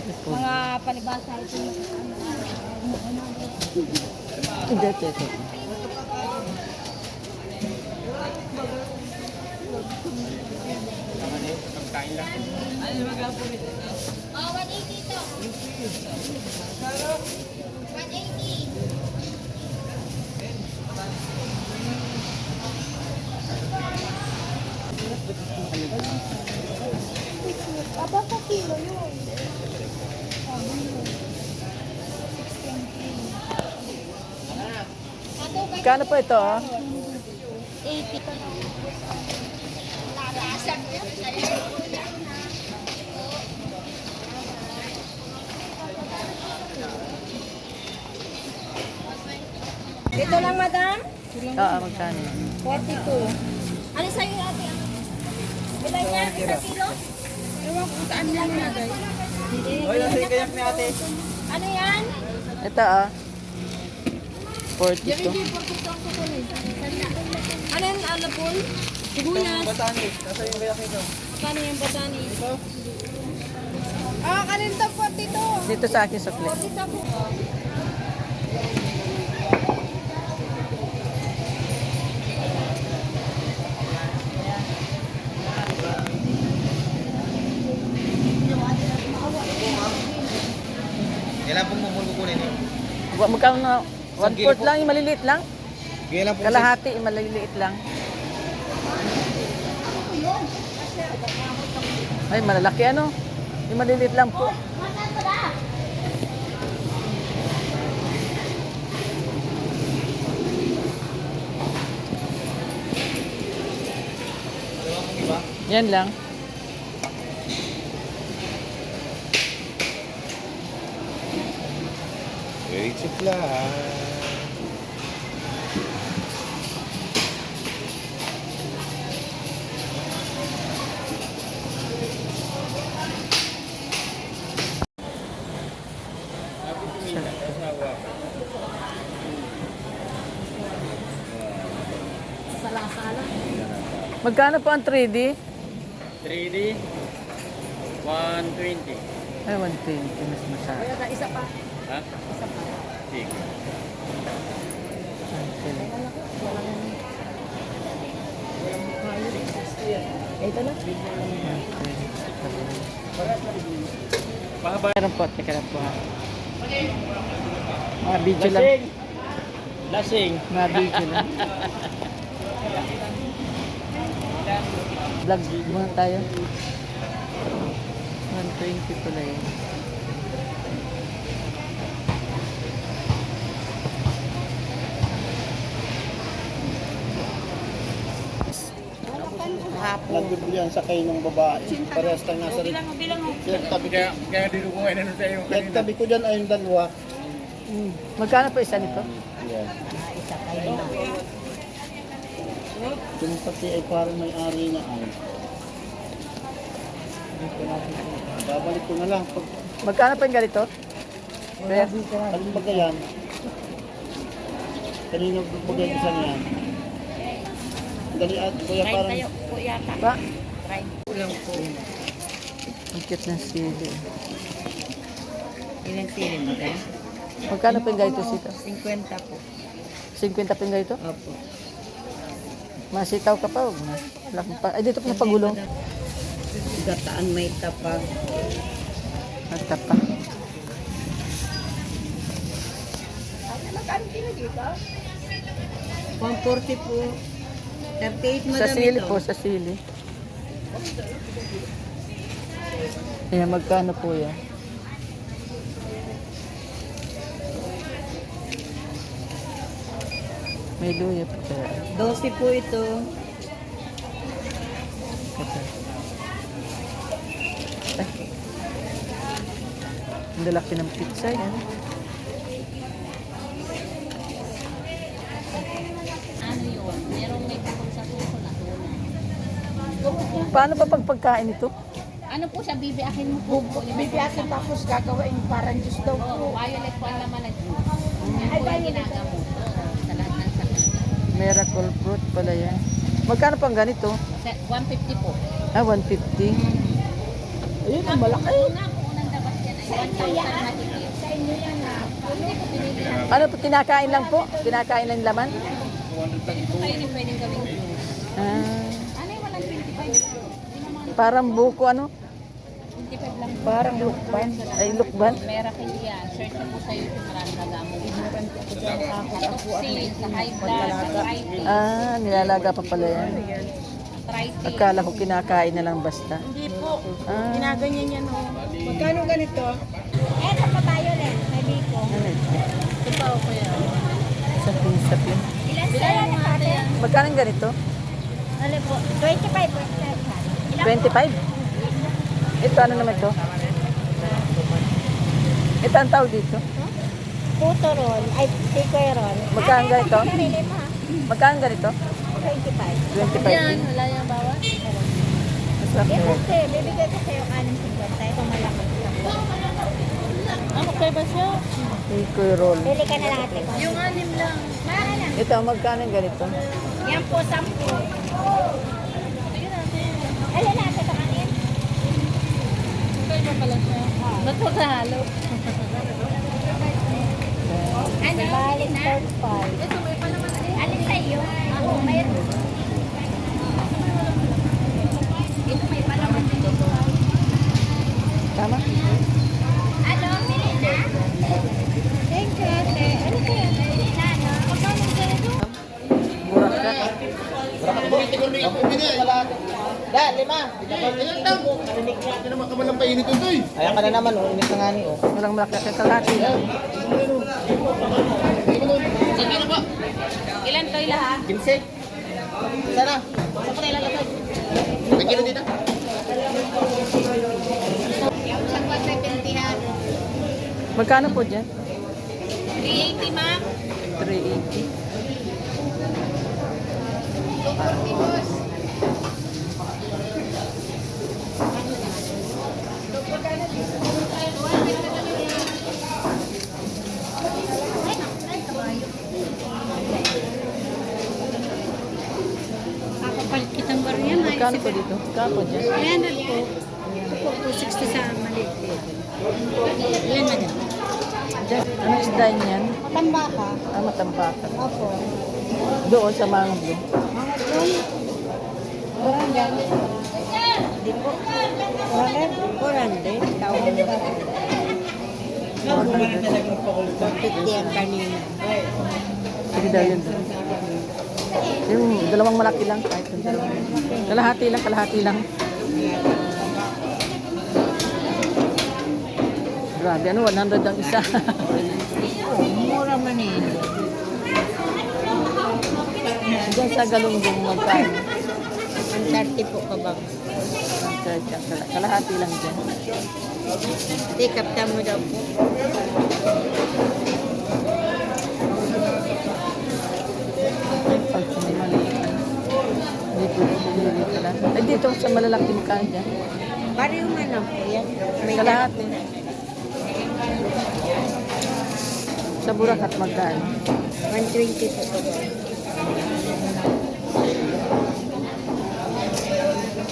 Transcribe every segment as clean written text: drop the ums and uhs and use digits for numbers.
Mga palibasa ito. Ito. Oh, 180 to. 180. Aba pa kilo yun. Kano po ito? 80 to. Ito lang, madam? Oo, magkano? 42. Ano sa'yo, ate? Ilan yan? Isang kilo? Ewan ko saan yan na, guys. Oy, nasa kayak ni ate. Ano yan? Ito 42. Ano yan, alapon? Sibuyas. Batanis, nasa yung kayak nito. Paano yung batanis? Ah, kanin to, 42. Dito sa akin sa plate. 42 po. Kailan pong kukunin eh? Magkano na? Isang kilo 1/4 po. lang, yung maliliit lang. Kailan pong Kalahati, yung maliliit lang. Ay, malalaki ano? Yung maliliit lang po. Yan lang. Very cheap lang. Magkano po ang 3D? 3D, 120. Ay, 120. Mas masarap. Isa pa. Ha? Sige. Ito na. Meron po, teka lang po ha. Mga video lang. Lasing. Mga video lang. Vlog muna tayo. 120 pala yun. Nagbibigyan sa kayo ng babae. Parehas tayo nasa rin. Tabi ko, Kaya dinukuha na nun sa'yo. tabi ko dyan ay yung dalawa. Magkano po isa nito? Yan. Yung pati ay parang may ari na ay. Babalik ko na lang. Pag Magkano po yung ganito? Kaya, alin ba yan? Kanina bagay isa niyan. Dali at kuya parang ba? Ang cute ng sili. Ilang sili mo tayo? Magkano po yung ganito sito? 50 po. 50 po yung ganito? Opo. Masitaw ka pa, huwag na. Wala kang pa. Ay, dito po na pagulong. Gataan may tapag. At tapa. Magkano kilo dito? 140 po. 38 Sa sili po, sa sili. Ayan, magkano po yan? May luya po kaya. 12 po ito. Ay. Ang lalaki ng pizza yan. Ano yun? Merong may bukod sa puso na Paano pa pagpagkain ito? Ano po siya, bibiakin mo po. Bibiakin tapos gagawin parang juice daw po. Violet po ang laman ng juice. Ay, po yung ginagamot. Sa lahat ng sakit. Miracle fruit pala yan. Magkano pang ganito? 150 po. Ah, 150. ayun ang malaki. Unang dapat yan ay Ano po, kinakain lang po? Kinakain lang yung laman? Pwedeng gawin. Ah, Ano yung walang 25? parang buko ano? 25 lang. Parang lukban. Ay, lukban. Meron kayo yan. Search na po sa YouTube. Marami na gamot. Kasi sa high blood, sa arthritis. Ah, nilalaga pa pala yan. Arthritis. Akala ko kinakain na lang basta. Hindi po. Ah, Ginaganyan yan o. Magkano ganito? Eto pa tayo rin. May biko. ano ito? Ito pa ako yan. Sapin-sapin. Ilan sila na natin? Magkano yung ganito? Ano po? 25 po. 25? Ito ano naman ito? Ito ang tawag dito? Puto roll. Ay, tikoy roll. Magkano ganito? Sarili mo ha? Magkano ganito? 25. 25 din. Wala yung bawas? Masarap Eh, na yan. kasi, bibigay ko sa'yo 6.50. Ito malaki. Ano kayo ba siya? Ikoy roll. Bili ka na lang ate ko. Yung 6 lang. Mara lang. Ito, magkano yung ganito? Yan po, 10. Alin natin ito kanin? Kayo ba pala siya? Ba't mo kahalo? Ano? Balik 45. Ito may pa naman. Alin sa'yo? Ako, mayroon. Ito may pa naman dito. Tama? Ano? Pili na? Thank you, ate. Ano po yan? Pili na, no? Magkano ganito? Burakat. Da, 5. Ilan daw? Karinig ka naman kamalang painit ito eh. Ayan ka na naman, oh. Init na nga ni, oh. Walang malaki ang kalahati lang. Sige na ba? Ilan to lahat? 15. Sana. Saan pa na ilalagay? May kilo dito? Yung sa 170 Magkano po dyan? 380 ma'am. 380. 240 boss. Papapalit kitang bariyan. Magkano po dito? Magkano po dyan? 300 po. Ito po, 260 sa maliit. Ilan na dyan? Dyan. Ano isda yan? Matamba ka? Ah, matambakan. Opo. Doon sa mga blue. Mga doon. Kurang dyan. Di po. 400? Tawag na ba? 150 ang kanina. Sige daw yun doon. Yung dalawang malaki lang. Kahit yung dalawang. Kalahati lang, kalahati lang. Grabe, ano, 100 ang isa. Mura man eh. Diyan sa galunggong magkano. 130 po kabang. Kalahati lang dyan. Tikap mo daw po. Pag may maliit. Dito, dito lang. Ay, dito sa malalaki magkano dyan. Pareho man lang po yan. May Kalahati. Sa Burakat magkano. 120 po kabang.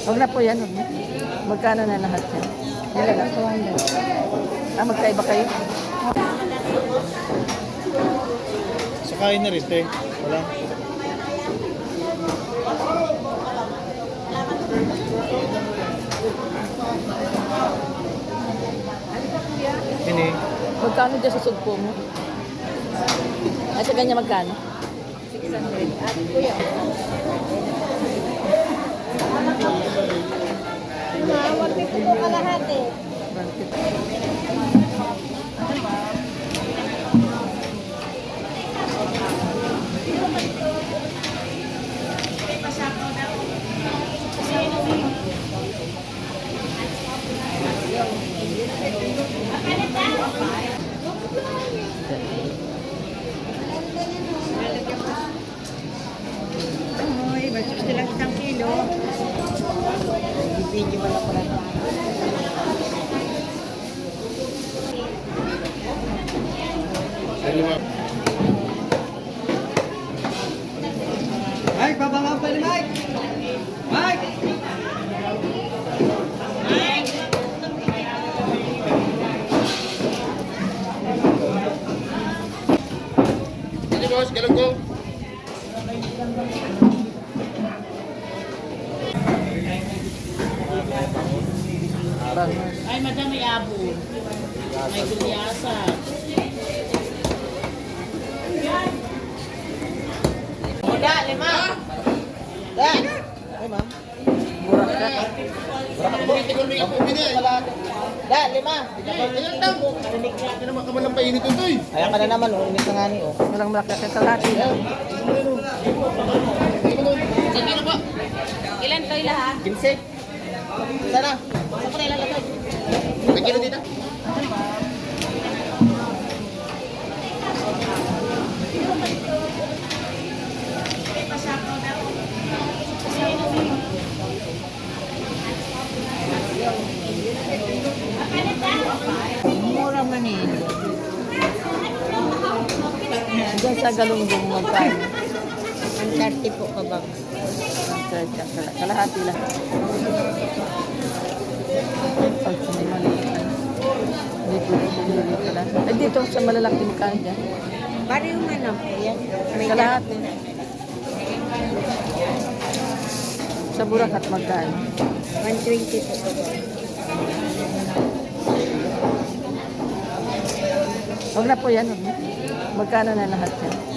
Huwag na po yan, huwag na. Magkano na lahat yan? Yan na lang. 200. Ah, magkaiba kayo? Sakain na rin, te. Wala. Ini. Magkano dyan sa sugpo mo? Ay, sa ganyan magkano? 600. At kuya. Mawag dito po kalahati. 150. Oy, bagus lang isang kilo. Video mo lang pala. Ay, madam, may abo. May gulyasa. Da, 5. Da. Ay, ma'am. Burakat. Da, 5. Ilang tao mo? Karinig natin naman kamalang painit ito eh. Ayan ka na naman, oh. Init na nga ni, oh. Walang malaki. Kalahati lang. Sige na po. Ilan to lahat? 15. Sana. Saan ko na ilalagay? May kilo dito. Mura man eh. Diyan sa galunggong magkain. 130 po ka ba? Kalahati lang. Pag may maliit. Dito, dito pala. Ay, dito sa malalaki magkain dyan. Pareho man lang po yan. May Kalahati. Sa Burakat magkain. 120 po ka ba? Huwag na po yan. Huwag na. Magkano na lahat yan?